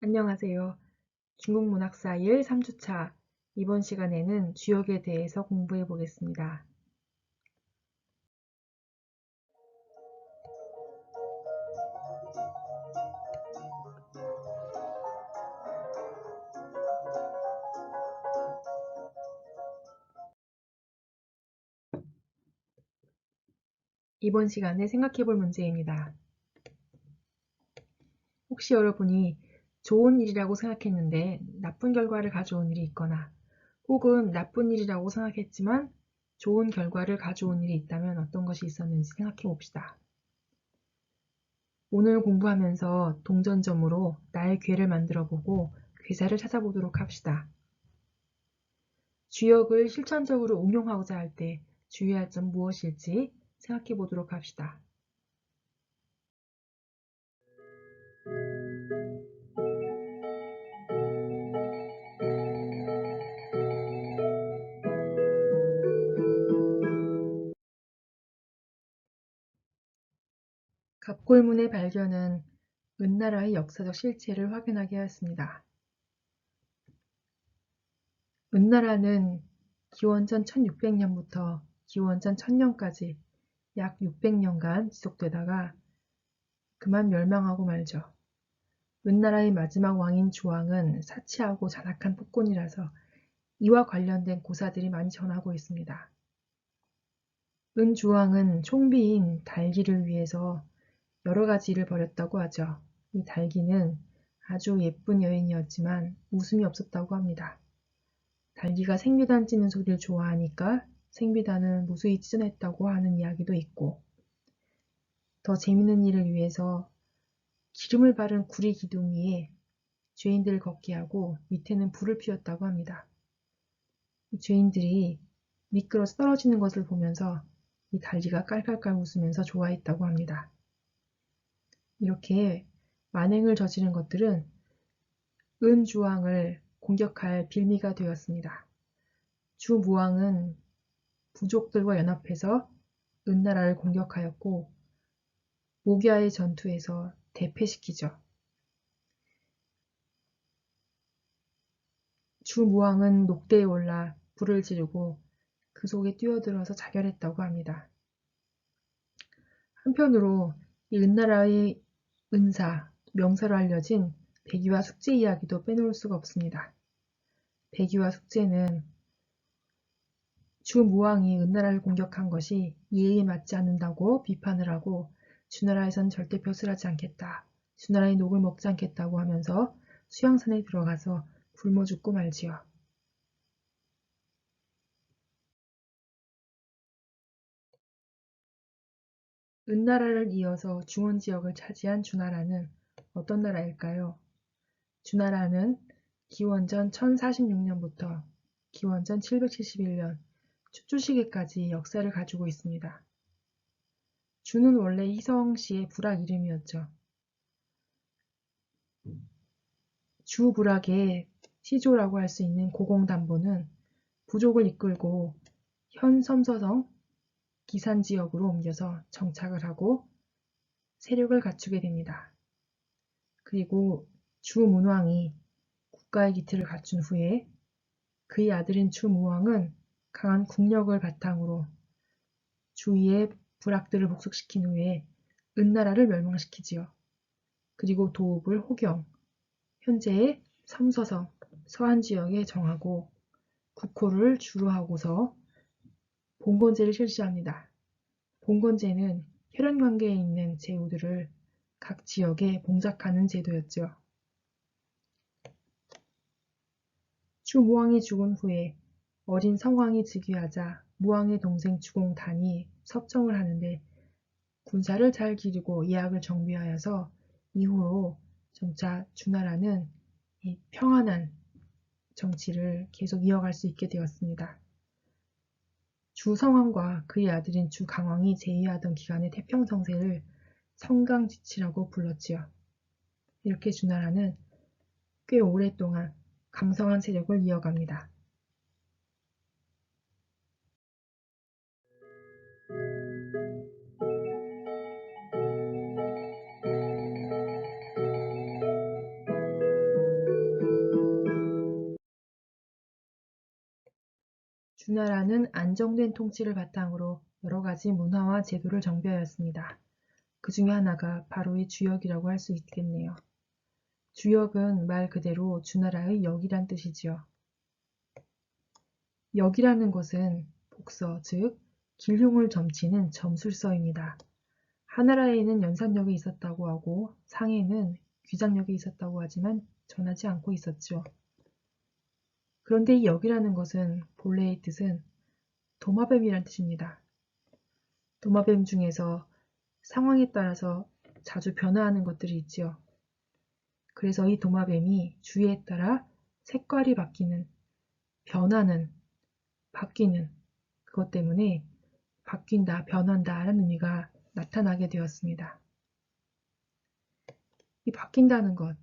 안녕하세요. 중국 문학사 3주차 이번 시간에는 주역에 대해서 공부해 보겠습니다. 이번 시간에 생각해 볼 문제입니다. 혹시 여러분이 좋은 일이라고 생각했는데 나쁜 결과를 가져온 일이 있거나 혹은 나쁜 일이라고 생각했지만 좋은 결과를 가져온 일이 있다면 어떤 것이 있었는지 생각해 봅시다. 오늘 공부하면서 동전점으로 나의 괴를 만들어 보고 괴사를 찾아보도록 합시다. 주역을 실천적으로 응용하고자 할 때 주의할 점 무엇일지 생각해 보도록 합시다. 갑골문의 발견은 은나라의 역사적 실체를 확인하게 하였습니다. 은나라는 기원전 1600년부터 기원전 1000년까지 약 600년간 지속되다가 그만 멸망하고 말죠. 은나라의 마지막 왕인 주왕은 사치하고 잔악한 폭군이라서 이와 관련된 고사들이 많이 전하고 있습니다. 은주왕은 총비인 달기를 위해서 여러 가지 일을 벌였다고 하죠. 이 달기는 아주 예쁜 여인이었지만 웃음이 없었다고 합니다. 달기가 생비단 찌는 소리를 좋아하니까 생비단은 무수히 찢어냈다고 하는 이야기도 있고, 더 재밌는 일을 위해서 기름을 바른 구리 기둥 위에 죄인들을 걷게 하고 밑에는 불을 피웠다고 합니다. 이 죄인들이 미끄러져 떨어지는 것을 보면서 이 달기가 깔깔깔 웃으면서 좋아했다고 합니다. 이렇게 만행을 저지른 것들은 은주왕을 공격할 빌미가 되었습니다. 주무왕은 부족들과 연합해서 은나라를 공격하였고 모기아의 전투에서 대패시키죠. 주무왕은 녹대에 올라 불을 지르고 그 속에 뛰어들어서 자결했다고 합니다. 한편으로 이 은나라의 은사, 명사로 알려진 백의와 숙제 이야기도 빼놓을 수가 없습니다. 백의와 숙제는 주무왕이 은나라를 공격한 것이 예의에 맞지 않는다고 비판을 하고 주나라에선 절대 벼슬하지 않겠다. 주나라의 녹을 먹지 않겠다고 하면서 수양산에 들어가서 굶어 죽고 말지요. 은나라를 이어서 중원지역을 차지한 주나라는 어떤 나라일까요? 주나라는 기원전 1046년부터 기원전 771년 춥추시기까지 역사를 가지고 있습니다. 주는 원래 희성씨의 부락 이름이었죠. 주부락의 시조라고 할 수 있는 고공담보는 부족을 이끌고 현 섬서성 기산지역으로 옮겨서 정착을 하고 세력을 갖추게 됩니다. 그리고 주문왕이 국가의 기틀을 갖춘 후에 그의 아들인 주무왕은 강한 국력을 바탕으로 주위의 부락들을 복속시킨 후에 은나라를 멸망시키지요. 그리고 도읍을 호경, 현재의 섬서성, 서안지역에 정하고 국호를 주로 하고서 봉건제를 실시합니다. 봉건제는 혈연관계에 있는 제후들을 각 지역에 봉작하는 제도였죠. 주무왕이 죽은 후에 어린 성왕이 즉위하자 무왕의 동생 주공단이 섭정을 하는데 군사를 잘 기르고 예약을 정비하여서 이후로 점차 주나라는 이 평안한 정치를 계속 이어갈 수 있게 되었습니다. 주성왕과 그의 아들인 주강왕이 재위하던 기간의 태평성세를 성강지치라고 불렀지요. 이렇게 주나라는 꽤 오랫동안 강성한 세력을 이어갑니다. 주나라는 안정된 통치를 바탕으로 여러 가지 문화와 제도를 정비하였습니다. 그 중에 하나가 바로 이 주역이라고 할 수 있겠네요. 주역은 말 그대로 주나라의 역이란 뜻이지요. 역이라는 것은 복서, 즉 길흉을 점치는 점술서입니다. 하나라에는 연산역이 있었다고 하고 상해는 귀장역이 있었다고 하지만 전하지 않고 있었죠. 그런데 이 역이라는 것은 본래의 뜻은 도마뱀이란 뜻입니다. 도마뱀 중에서 상황에 따라서 자주 변화하는 것들이 있지요. 그래서 이 도마뱀이 주의에 따라 색깔이 바뀌는, 변하는, 바뀌는 그것 때문에 바뀐다, 변한다 라는 의미가 나타나게 되었습니다. 이 바뀐다는 것,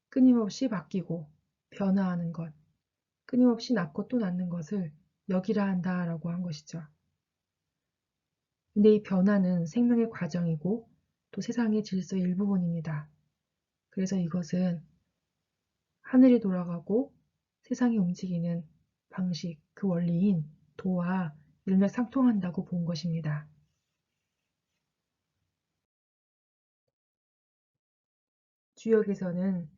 끊임없이 바뀌고 변화하는 것, 끊임없이 낳고 또 낳는 것을 역이라 한다라고 한 것이죠. 근데 이 변화는 생명의 과정이고 또 세상의 질서의 일부분입니다. 그래서 이것은 하늘이 돌아가고 세상이 움직이는 방식, 그 원리인 도와 일맥상통한다고 본 것입니다. 주역에서는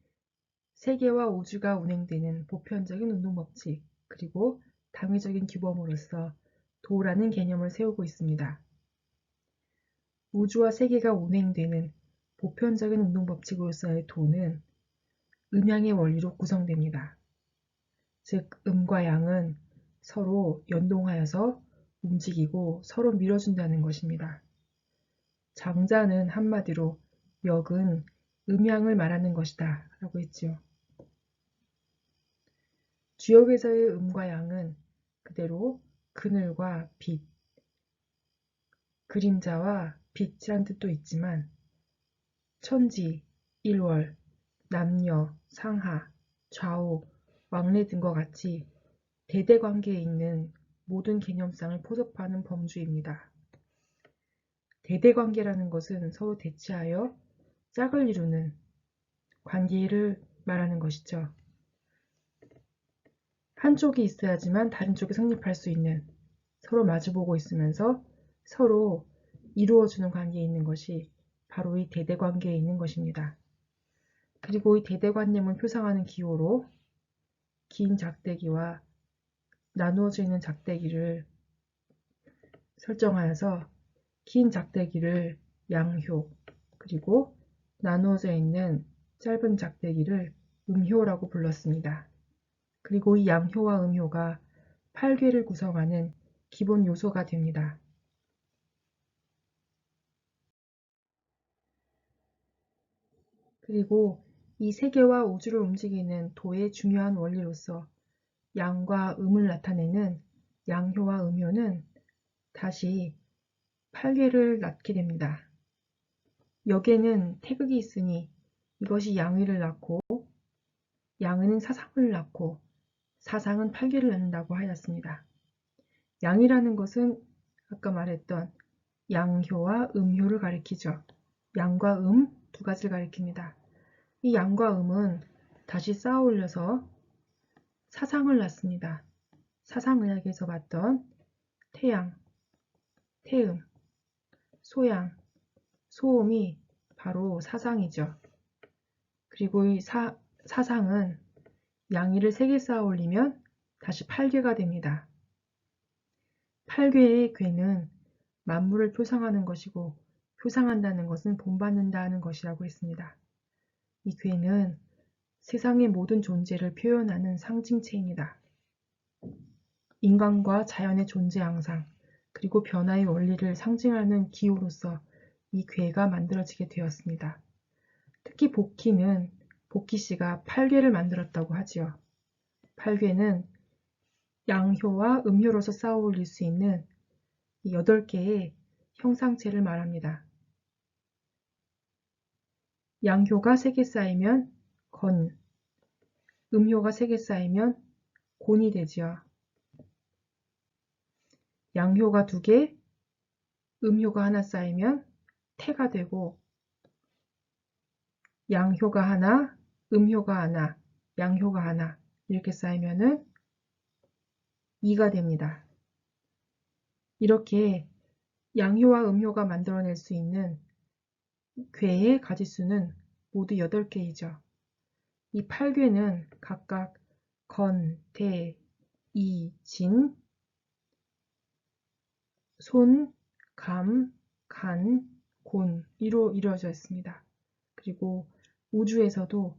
세계와 우주가 운행되는 보편적인 운동법칙, 그리고 당위적인 규범으로서 도라는 개념을 세우고 있습니다. 우주와 세계가 운행되는 보편적인 운동법칙으로서의 도는 음양의 원리로 구성됩니다. 즉, 음과 양은 서로 연동하여서 움직이고 서로 밀어준다는 것입니다. 장자는 한마디로 역은 음양을 말하는 것이다 라고 했지요. 주역에서의 음과 양은 그대로 그늘과 빛, 그림자와 빛이란 뜻도 있지만 천지, 일월, 남녀, 상하, 좌우, 왕래 등과 같이 대대관계에 있는 모든 개념상을 포섭하는 범주입니다. 대대관계라는 것은 서로 대치하여 짝을 이루는 관계를 말하는 것이죠. 한쪽이 있어야지만 다른 쪽이 성립할 수 있는, 서로 마주보고 있으면서 서로 이루어주는 관계에 있는 것이 바로 이 대대관계에 있는 것입니다. 그리고 이 대대관념을 표상하는 기호로 긴 작대기와 나누어져 있는 작대기를 설정하여서 긴 작대기를 양효, 그리고 나누어져 있는 짧은 작대기를 음효라고 불렀습니다. 그리고 이 양효와 음효가 8궤를 구성하는 기본 요소가 됩니다. 그리고 이 세계와 우주를 움직이는 도의 중요한 원리로서 양과 음을 나타내는 양효와 음효는 다시 8궤를 낳게 됩니다. 역에는 태극이 있으니 이것이 양위를 낳고 양은 사상을 낳고 사상은 8궤를 낳는다고 하였습니다. 양이라는 것은 아까 말했던 양효와 음효를 가리키죠. 양과 두 가지를 가리킵니다. 이 양과 음은 다시 쌓아 올려서 사상을 낳습니다. 사상의학에서 봤던 태양, 태음, 소양, 소음이 바로 사상이죠. 그리고 이 사상은 양위를 3개 쌓아 올리면 다시 8궤가 됩니다. 8궤의 궤는 만물을 표상하는 것이고 표상한다는 것은 본받는다는 것이라고 했습니다. 이 궤는 세상의 모든 존재를 표현하는 상징체입니다. 인간과 자연의 존재 양상, 그리고 변화의 원리를 상징하는 기호로서 이 궤가 만들어지게 되었습니다. 특히 복희씨가 8궤를 만들었다고 하지요. 8궤는 양효와 음효로서 쌓아 올릴 수 있는 8개의 형상체를 말합니다. 양효가 3개 쌓이면 건, 음효가 3개 쌓이면 곤이 되지요. 양효가 2개, 음효가 하나 쌓이면 태가 되고 양효가 하나, 음효가 하나, 양효가 하나 이렇게 쌓이면은 이가 됩니다. 이렇게 양효와 음효가 만들어낼 수 있는 괴의 가지수는 모두 8개이죠. 이 8괴는 각각 건, 대, 이, 진, 손, 감, 간, 곤 이로 이루어져 있습니다. 그리고 우주에서도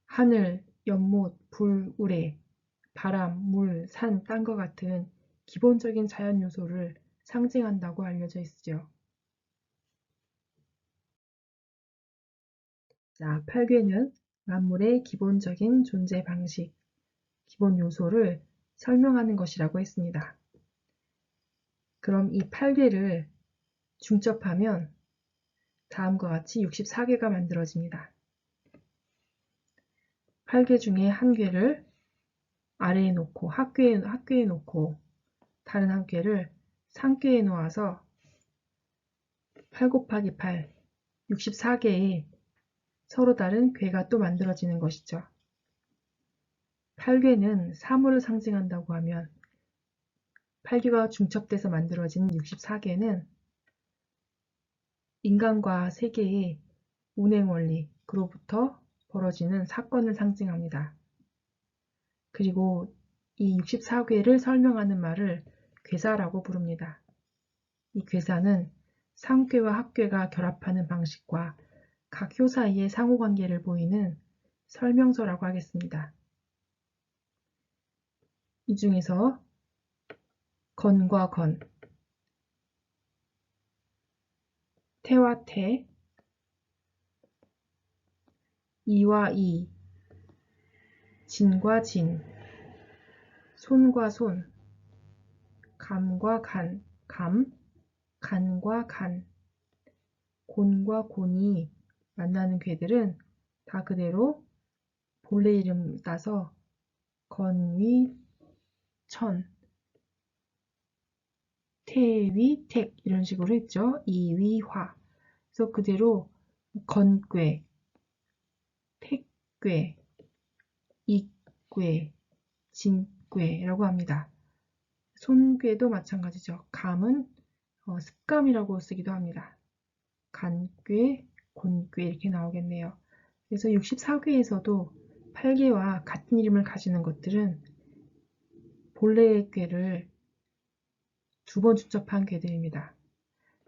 하늘, 연못, 불, 우레, 바람, 물, 산, 땅과 같은 기본적인 자연 요소를 상징한다고 알려져 있죠. 자, 8괴는 만물의 기본적인 존재 방식, 기본 요소를 설명하는 것이라고 했습니다. 그럼 이 8괴를 중첩하면 다음과 같이 64괴가 만들어집니다. 8괴 중에 한 괴를 아래에 놓고 합괴에 놓고 다른 한 괴를 상괴에 놓아서 8 곱하기 8, 64개의 서로 다른 괴가 또 만들어지는 것이죠. 8괴는 사물을 상징한다고 하면 8괴가 중첩돼서 만들어진 64괴는 인간과 세계의 운행 원리, 그로부터 벌어지는 사건을 상징합니다. 그리고 이 64괴를 설명하는 말을 괴사라고 부릅니다. 이 괴사는 상괴와 합괴가 결합하는 방식과 각 효 사이의 상호관계를 보이는 설명서라고 하겠습니다. 이 중에서 건과 건, 태와 태, 이와 이, 진과 진, 손과 손, 감과 간, 간과 간, 곤과 곤이 만나는 괴들은 다 그대로 본래 이름 따서 건위, 천, 태위, 택 이런 식으로 했죠. 이위, 화. 그래서 그대로 건괴, 택괴, 익괴, 진괴라고 합니다. 손괴도 마찬가지죠. 감은 습감이라고 쓰기도 합니다. 간괴, 곤괴 이렇게 나오겠네요. 그래서 64괴에서도 8괴와 같은 이름을 가지는 것들은 본래의 괴를 2번 중첩한 괴들입니다.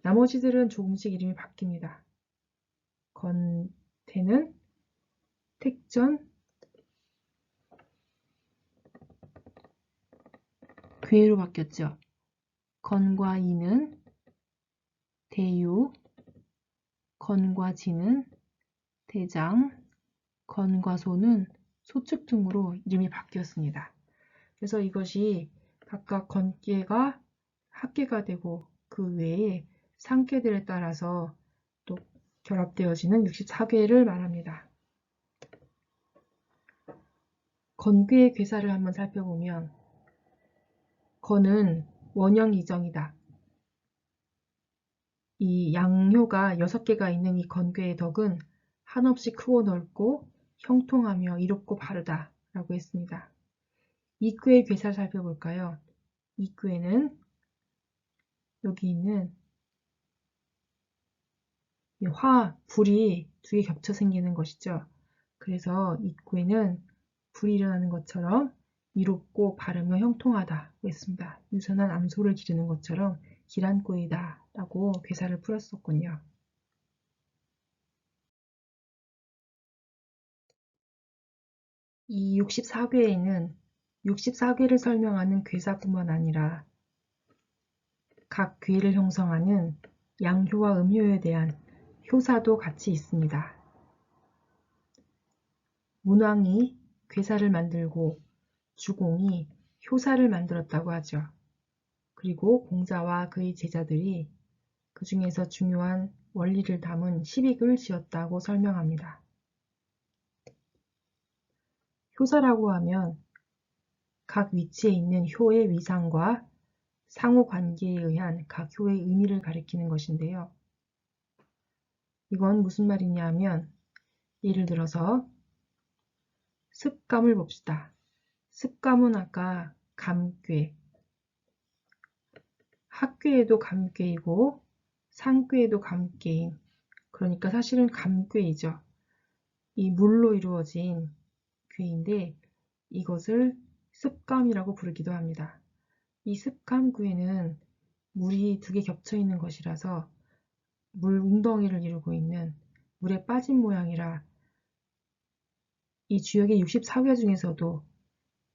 나머지들은 조금씩 이름이 바뀝니다. 건태는 택전, 괴로 바뀌었죠. 건과 이는 대유, 건과 지는 대장, 건과 소는 소축 등으로 이름이 바뀌었습니다. 그래서 이것이 각각 건괴가 합괴가 되고 그 외에 상괴들에 따라서 또 결합되어지는 64괴를 말합니다. 건괴의 괴사를 한번 살펴보면 건은 원형 이정이다. 이 양효가 6개가 있는 이 건괴의 덕은 한없이 크고 넓고 형통하며 이롭고 바르다 라고 했습니다. 이괴의 괴사를 살펴볼까요? 이괴는 여기 있는 불이 2개 겹쳐 생기는 것이죠. 그래서 이괴는 불이 일어나는 것처럼 이롭고 바르며 형통하다고 했습니다. 유선한 암소를 기르는 것처럼 기란꼬이다 라고 괴사를 풀었었군요. 이 64괴에는 64괴를 설명하는 괴사뿐만 아니라 각 괴를 형성하는 양효와 음효에 대한 효사도 같이 있습니다. 문왕이 괴사를 만들고 주공이 효사를 만들었다고 하죠. 그리고 공자와 그의 제자들이 그 중에서 중요한 원리를 담은 시빅을 지었다고 설명합니다. 효사라고 하면 각 위치에 있는 효의 위상과 상호관계에 의한 각 효의 의미를 가리키는 것인데요. 이건 무슨 말이냐 하면 예를 들어서 습감을 봅시다. 습감은 아까 감괴, 학괴에도 감괴이고 상괴에도 감괴인, 그러니까 사실은 감괴이죠. 이 물로 이루어진 괴인데 이것을 습감이라고 부르기도 합니다. 이 습감괴는 물이 두 개 겹쳐 있는 것이라서 물 웅덩이를 이루고 있는 물에 빠진 모양이라 이 주역의 64괴 중에서도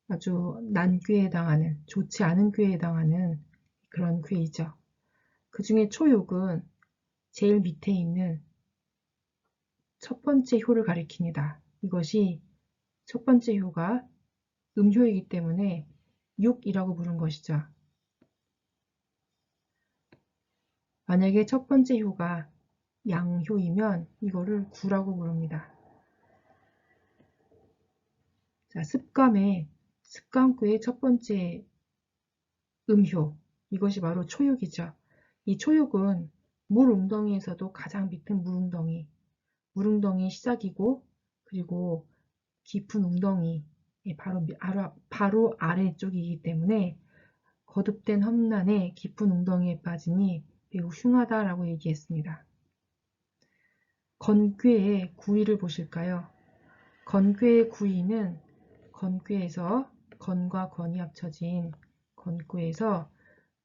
아주 난괴에 해당하는, 좋지 않은 괴에 해당하는 그런 괴이죠. 그 중에 초욕은 제일 밑에 있는 첫 번째 효를 가리킵니다. 이것이 첫 번째 효가 음효이기 때문에 욕이라고 부른 것이죠. 만약에 첫 번째 효가 양효이면 이거를 구라고 부릅니다. 자, 습감괴의 첫 번째 음효, 이것이 바로 초욕이죠. 이 초욕은 물 웅덩이에서도 가장 밑은 물웅덩이 시작이고, 그리고 깊은 웅덩이의 바로 아래쪽이기 때문에 거듭된 험난에 깊은 웅덩이에 빠지니 매우 흉하다라고 얘기했습니다. 건괴의 구의를 보실까요? 건괴의 구의는 건괴에서 건과 건이 합쳐진 건괴에서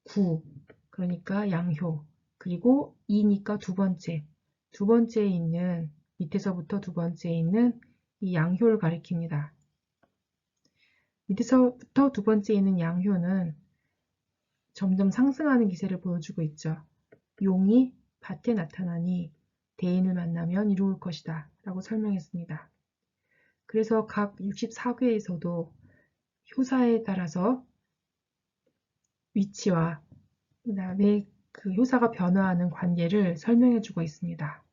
구, 그러니까 양효, 그리고 이니까 두 번째에 있는, 밑에서부터 두 번째에 있는 이 양효를 가리킵니다. 밑에서부터 두 번째에 있는 양효는 점점 상승하는 기세를 보여주고 있죠. 용이 밭에 나타나니 대인을 만나면 이로울 것이다 라고 설명했습니다. 그래서 각 64괴에서도 효사에 따라서 위치와 그 다음에 그 효사가 변화하는 관계를 설명해 주고 있습니다.